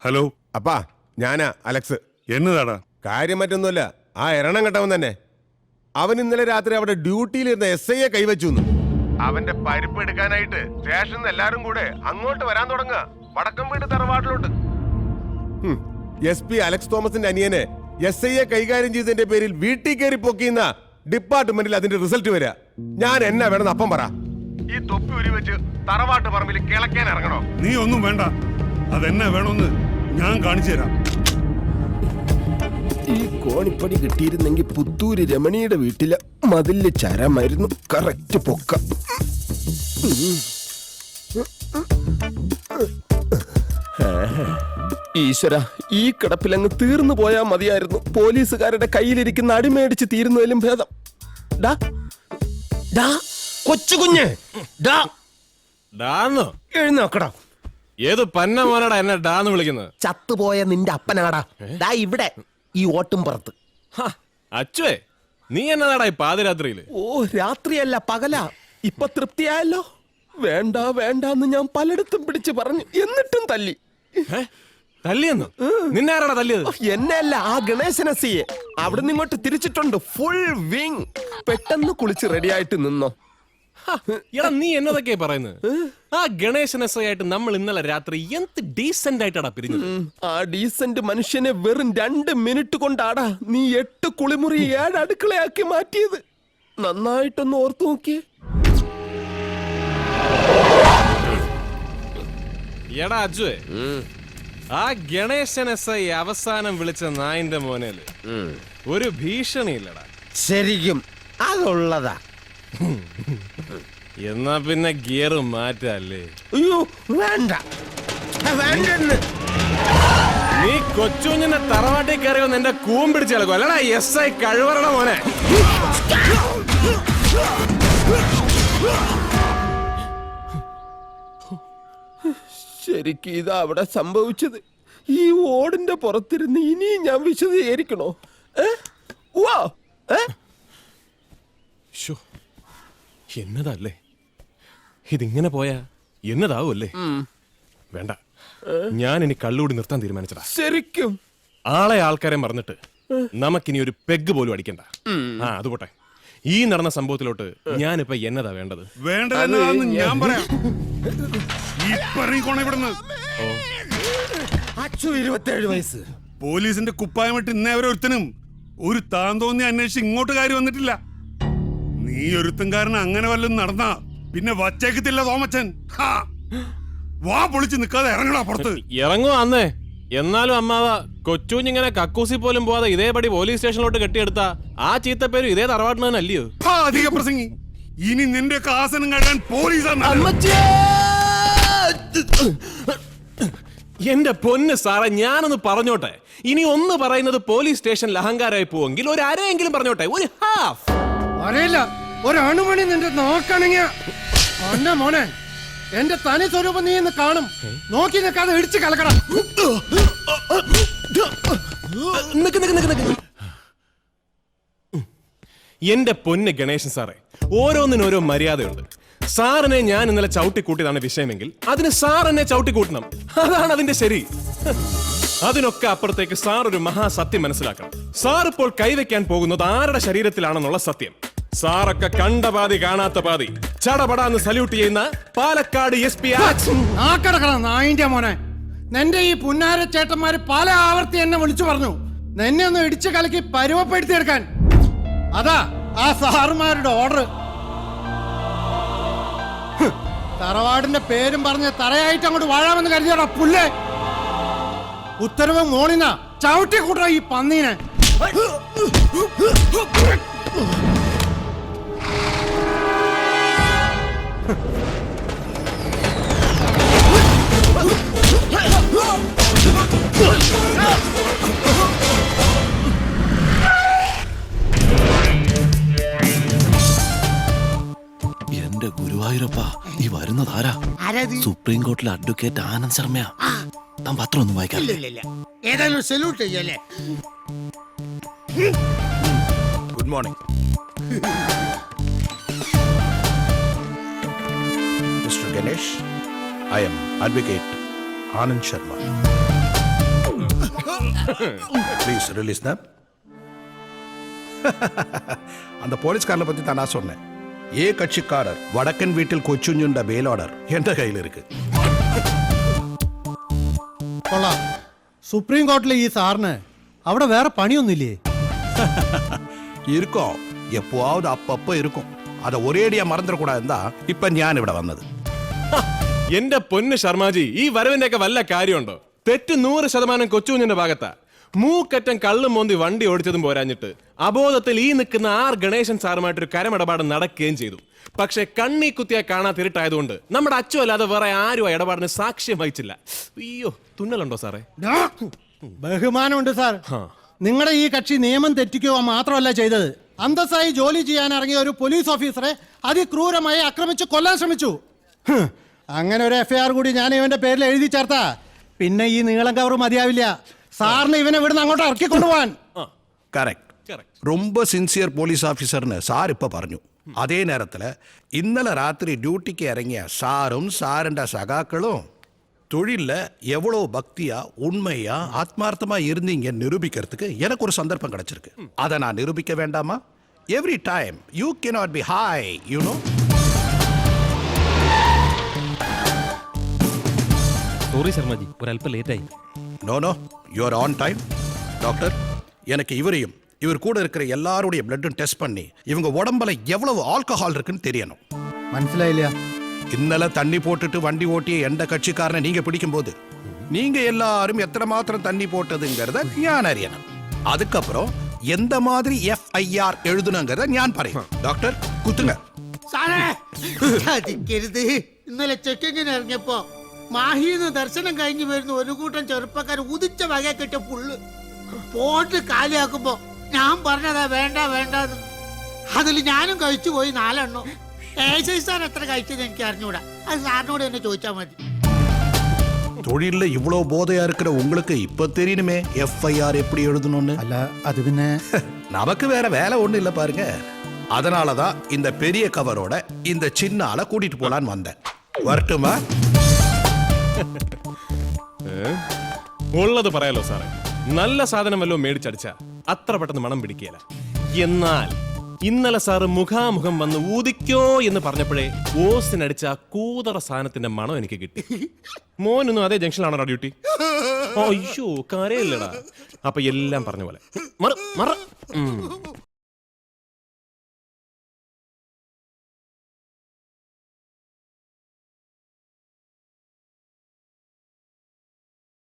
Hello അപ്പാ ഞാനാ Alex. എന്നതാടാ? കാര്യം മറ്റൊന്നുമല്ല, ആ എരണം കെട്ടവൻ തന്നെ. അവൻ ഇന്നലെ രാത്രി അവിടെ ഡ്യൂട്ടിയിലിരുന്ന SIയെ കൈവച്ചു. അവന്റെ പരിപ്പ് എടുക്കാനായിട്ട് സ്റ്റേഷനിൽ എല്ലാരും കൂടെ അങ്ങോട്ട് വരാൻ തുടങ്ങുക, വടക്കം വീട് തറവാട്ടിലോട്ട്. SP അലക്സ് തോമസിന്റെ അനിയനെ SIയെ കൈകാര്യം ചെയ്തതിന്റെ പേരിൽ വീട്ടിൽ കയറി പൊക്കിയുന്ന ഡിപ്പാർട്ട്മെന്റിൽ അതിന്റെ റിസൾട്ട് വരിക. ഞാൻ എന്നാ വേണമെന്ന് അപ്പം പറ. ഈ തൊപ്പി ഉരി വെച്ച് തറവാട്ട് പറമ്പിൽ കിളക്കാൻ ഇറങ്ങണോ? നീ ഒന്നും വേണ്ട, അതെന്നാ വേണമെന്ന് ഞാൻ കാണിച്ചു തരാം. ഈ കോണിപ്പടി കിട്ടിയിരുന്നെങ്കിൽ പുത്തൂര് രമണിയുടെ വീട്ടിലെ മതില് ചരമായിരുന്നു കറക്റ്റ് പൊക്ക. ഈശ്വര, ഈ കിടപ്പിലങ്ങ് തീർന്നു പോയാ മതിയായിരുന്നു. പോലീസുകാരുടെ കയ്യിലിരിക്കുന്ന അടിമേടിച്ച് തീരുന്നതിലും ഭേദം. കൊച്ചുകുഞ്ഞ് എഴുന്നോക്കടാ. ഏത് പന്ന മോനാടാ എന്നെ ഡാന്ന് വിളിക്കുന്നത്? ചത്തുപോയ നിന്റെ അപ്പനാടാ. ഇവിടെ ഈ ഓട്ടും പുറത്ത്. അച്ചുവേ, നീ എന്നതാടാ ഈ പാതിരാത്രിയില്? ഓ, രാത്രിയല്ല പകലാ. ഇപ്പൊ തൃപ്തിയായല്ലോ. വേണ്ട വേണ്ടെന്ന് ഞാൻ പലയിടത്തും പിടിച്ചു പറഞ്ഞു, എന്നിട്ടും തല്ലി. തല്ലിയെന്നു? നിന്നെ ആരാടാ തല്ലിയത്? എന്നെയല്ല, ആ ഗണേശനസിയെ. അവിടുന്ന് ഇങ്ങോട്ട് തിരിച്ചിട്ടുണ്ട് ഫുൾ വിങ്. പെട്ടെന്ന് കുളിച്ച് റെഡിയായിട്ട് നിന്നോ. എടാ, നീ എന്നതൊക്കെയാ പറയുന്നത്? ആ ഗണേശൻ SI ആയിട്ട് നമ്മൾ ഇന്നലെ രാത്രി എന്ത് ഡീസന്റ് ആയിട്ടാടാ പിരിഞ്ഞത്. ആ ഡീസന്റ് മനുഷ്യനെ വെറും 2 മിനിറ്റ് കൊണ്ടാടാ നീ 8 കുളിമുറി 7 അടുക്കളയാക്കി മാറ്റിയത്. നന്നായിട്ടൊന്ന് ഓർത്തു നോക്കിയേ. എടാ അജുവേ, ആ ഗണേശൻ SI അവസാനം വിളിച്ച നായിന്റെ മോനേല് ഒരു ഭീഷണിയില്ലടാ. ശരിക്കും അതുള്ളതാ. എന്നാ പിന്നെ ഗിയർ മാറ്റല്ലേ? അയ്യോ വേണ്ട, വേണ്ടെന്ന്. നീ കൊച്ചുഞ്ഞിന്റെ തറവാട്ടിൽ കയറിയോ എന്റെ കൂമ്പിടിച്ച് കളക്കും അല്ലടാ SI കഴിവറണ മോനെ. ശരിക്കും ഇതാ അവിടെ സംഭവിച്ചത്. ഈ ഓടിന്റെ പുറത്തിരുന്ന് ഇനിയും ഞാൻ വിശദീകരിക്കണോ? എന്നതല്ലേ ഇതിങ്ങനെ പോയാ എന്നതാവൂല്ലേ? വേണ്ട, ഞാൻ ഇനി കള്ളുകൂടി നിർത്താൻ തീരുമാനിച്ചടാ. ശരിക്കും ആളെ ആൾക്കാരെ മറന്നിട്ട് നമുക്കിനി ഒരു പെഗ് പോലും അടിക്കണ്ട. അത് പോട്ടെ, ഈ നടന്ന സംഭവത്തിലോട്ട് ഞാനിപ്പോ എന്നതാ വേണ്ടത്? വേണ്ടതെന്ന് ഞാൻ പറയാം. ഇവിടുന്ന് 27 വയസ്സ്. പോലീസിന്റെ കുപ്പായമിട്ട് ഇന്നേ വരെ ഒരുത്തനും ഒരു താൻ തോന്നി അന്വേഷിച്ച് ഇങ്ങോട്ട് കാര്യം വന്നിട്ടില്ല. നീ ഒരുത്തൻകാരന് അങ്ങനെ വല്ലതും നടന്നാ പിന്നെ വച്ചേക്കത്തില്ല തോമച്ചൻ. വാ പൊളിച്ച് നിക്കാതെ ഇറങ്ങടാ പുറത്ത്. ഇറങ്ങുവാ അന്നേ. എന്നാലും അമ്മാവ, കൊച്ചുഞ്ഞിങ്ങനെ കക്കൂസി പോലും പോവാതെ ഇതേപടി പോലീസ് സ്റ്റേഷനിലോട്ട് കെട്ടിയെടുത്ത ആ ചീത്തപ്പേരും ഇതേ തറവാട്ടിന് തന്നെ അല്ലയോ? അധിക പ്രസംഗി, ഇനി നിന്റെ ആസനം കഴിയാൻ പോലീസാണ്. എന്റെ പൊന്ന് സാറേ, ഞാനൊന്ന് പറഞ്ഞോട്ടെ. ഇനി ഒന്ന് പറയുന്നത് പോലീസ് സ്റ്റേഷനിൽ അഹങ്കാരമായി പോവെങ്കിൽ ഒരു അരയെങ്കിലും പറഞ്ഞോട്ടെ, ഒരു ഹാഫ്. അറിയില്ല, ഒരണുമണി നിന്റെ നോക്കണെങ്കിൽ മോനെ എന്റെ തനി സ്വരൂപം നീ ഇന്ന് കാണും. നോക്കി നിൽക്കാതെ ഇടിച്ച് കലക്കണം. എന്റെ പൊന്ന് ഗണേശൻ സാറേ, ഓരോന്നിനും ഓരോ മര്യാദയുണ്ട്. സാറിനെ ഞാൻ ഇന്നലെ ചവിട്ടിക്കൂട്ടിയതാണ് വിഷയമെങ്കിൽ അതിന് സാർ എന്നെ ചവിട്ടിക്കൂട്ടണം. അതാണ് അതിന്റെ ശരി. അതിനൊക്കെ അപ്പുറത്തേക്ക് സാർ ഒരു മഹാസത്യം മനസ്സിലാക്കണം. സാർ ഇപ്പോൾ കൈവയ്ക്കാൻ പോകുന്നത് ആരുടെ ശരീരത്തിലാണെന്നുള്ള സത്യം. സാറൊക്കെ കണ്ട പാതി കാണാത്ത പാതി ചടപടാന്ന് സല്യൂട്ട് ചെയ്യുന്ന പാലക്കാട് SP നായിന്റെ മോനെ, നിന്റെ ഈ പുന്നാര ചേട്ടന്മാര് പല ആവർത്തി എന്നെ വിളിച്ചു പറഞ്ഞു നിന്നെ ഒന്ന് ഇടിച്ചു കലക്കി പരുവപ്പെടുത്തിയെടുക്കാൻ. അതാ ആ സാറുമാരുടെ ഓർഡർ. തറവാടിന്റെ പേരും പറഞ്ഞ് തറയായിട്ട് അങ്ങോട്ട് വാഴാമെന്ന് കരുതിയോടാ പുല്ലേ. ഉത്തരവ് മോണിന ചവിട്ടി കൂട്ടാ ഈ പന്നീനെ. എന്റെ ഗുരുവായൂരപ്പ, ഈ വരുന്നതാരാ? സുപ്രീം കോർട്ടിലെ അഡ്വക്കേറ്റ് ആനന്ദ് ശർമ്മയാ. താൻ പത്രം ഒന്നും വായിക്കാറില്ല? ഏതായാലും സല്യൂട്ട് ചെയ്യല്ലേ. Good morning mister Ganesh. I am Advocate Anand Sharma. Please release them. அந்த போலீஸ்காரனை பத்தி தான் நான் சொன்னேன். ஏ கட்சிக்காரர் வடக்கன் வீட்டில் കൊച്ചുഞ്ഞുണ്ട ബെയിൽ ഓർഡർ എന്റെ കയ്യിൽ ഇருக்கு. കൊള്ളാം. സുപ്രീം കോർട്ടിലെ ഈ സാറിന് അവിടെ വേറെ പണിയൊന്നുമില്ലേ? இருக்கும், எப்போவாவது அப்பப்ப இருக்கும். அதை ஒரேடியா மறந்துடக்கூடாதுன்னு தான் இப்ப ഞാൻ ഇവിടെ വന്നത്. എന്റെ പൊന്ന് ശർമാജി, ഈ വരവിന്റെ ഒക്കെ വല്ല കാര്യമുണ്ടോ? തെറ്റ് 100% കൊച്ചുകുഞ്ഞിന്റെ ഭാഗത്താ. മൂക്കറ്റം കള്ളും മോന്തി വണ്ടി ഓടിച്ചതും പോരാഞ്ഞിട്ട് അബോധത്തിൽ ഈ നിൽക്കുന്ന ആർ ഗണേശൻ സാറുമായിട്ടൊരു കരമിടപാട് നടക്കുകയും ചെയ്തു. പക്ഷെ കണ്ണി കുത്തിയാ കാണാത്തിരുട്ടായതുകൊണ്ട് നമ്മുടെ അച്ചു അല്ലാതെ വേറെ ആരും ആ ഇടപാടിന് സാക്ഷ്യം വഹിച്ചില്ല. അയ്യോ, തുന്നലുണ്ടോ സാറേ? ബഹുമാനമുണ്ട് സാർ. നിങ്ങളുടെ ഈ കക്ഷി നിയമം തെറ്റിക്കുക മാത്രമല്ല ചെയ്തത്, അന്തസ്സായി ജോലി ചെയ്യാൻ ഇറങ്ങിയ ഒരു പോലീസ് ഓഫീസറെ അതിക്രൂരമായി ആക്രമിച്ച് കൊല്ലാൻ ശ്രമിച്ചു. അങ്ങനെ ഒരു എഫ്ഐആർ കൂടി ഞാൻ ഇവന്റെ പേരിൽ എഴുതി ചേർത്താ പിന്നെ ഈ നീളം കവർ മതിയാവില്ല. സാറിന് ഇവനെ ഇവിടുന്ന് അങ്ങോട്ട് ഇറക്കി കൊണ്ടുപോവാൻ. കറക്റ്റ്. ரொம்ப സിൻസിയർ പോലീസ് ഓഫീസറിന് സാർ ഇപ്പൊ പറഞ്ഞു. അതേ നേരത്തില് ഇന്നലെ രാത്രി ഡ്യൂട്ടിക്ക് ഇറങ്ങിയ സാറും സാറിന്റെ സഖാക്കളും தொழில்ல எவ்வளவு பக்தியா உண்மையா ஆத்மார்த்தமா இருந்தீங்க நிரூபிக்கிறதுக்கு எனக்கு ஒரு சந்தர்ப்பம் கிடைச்சிருக்கு. அதை நான் நிரூபிக்க வேண்டாமா? Every time you cannot be high, you know. Sorry Sharmaji, ഒരല്പം ലേറ്റായി. No no, you are on time. Doctor, எனக்கு இவரையும் இவர் கூட இருக்கிற எல்லாருடைய பிளட்டும் டெஸ்ட் பண்ணி இவங்க உடம்புல எவ்வளவு ஆல்கஹால் இருக்குன்னு தெரியணும். മനസ്സിലായില്ല. ഇന്നലെ തണ്ണി പോട്ടിട്ട് വണ്ടി ഓട്ടിയ എന്റെ കക്ഷിക്കാരനെ നീങ്ക പിടിക്കുമ്പോൾ நீங்க எல்லாரும் எத்தனை மாத்திரம் தண்ணி போட்டதுங்கிறத ഞാൻ അറിയണം. அதுக்கப்புறம் எந்த மாதிரி FIR எழுதணுங்கிறத ഞാൻ പറയും. ഡോക്ടർ കുത്തുങ്ങ. സാറേ, ചതിക്കരുത്. ഇന്നലെ ചെക്കിങ്ങിന് ഇറങ്ങിയപ്പോ മാഹിന്ന് ദർശനം കഴിഞ്ഞു വരുന്ന ഒരു കൂട്ടം ചെറുപ്പക്കാർ ഉദിച്ച വക കെട്ടിയ പുള്ള് പോട്ട് കാലിയാക്കുമ്പോ ഞാൻ പറഞ്ഞതാ വേണ്ട വേണ്ടെന്ന്. അതിൽ ഞാനും കഴിച്ചു പോയി 4 എണ്ണം. സാർ എത്ര കഴിച്ചത് എനിക്ക് അറിഞ്ഞൂടാ. അത് സാറിനോട് തന്നെ ചോദിച്ചാൽ മതി. தொழில்ல இவ்வளவு போதையா இருக்கிற உங்களுக்கு இப்ப தெரியணுமே FIR எப்படி எழுதணும்னு. അല്ല, അത് പിന്നെ நமக்கு வேற வேலை ஒண்ணு இல்ல பாருங்க. அதனாலதான் இந்த பெரிய கவரோட இந்த சின்ன ஆளை கூட்டிட்டு போலான்னு வந்தேன். வரட்டுமா? ഉള്ളത് പറയാലോ സാറേ, നല്ല സാധനം വല്ലതും മേടിച്ചടിച്ച അത്ര പെട്ടെന്ന് മണം പിടിക്കുകയില്ല. എന്നാൽ ഇന്നലെ സാറ് മുഖാമുഖം വന്ന് ഊതിക്കോ എന്ന് പറഞ്ഞപ്പോഴേ ഓസിനടിച്ച കൂതറ സാധനത്തിന്റെ മണം എനിക്ക് കിട്ടി. മോനൊന്നും അതേ ജംഗ്ഷനിലാണോ ഡ്യൂട്ടി? അയ്യോ, കരയില്ലടാ. അപ്പൊ എല്ലാം പറഞ്ഞ പോലെ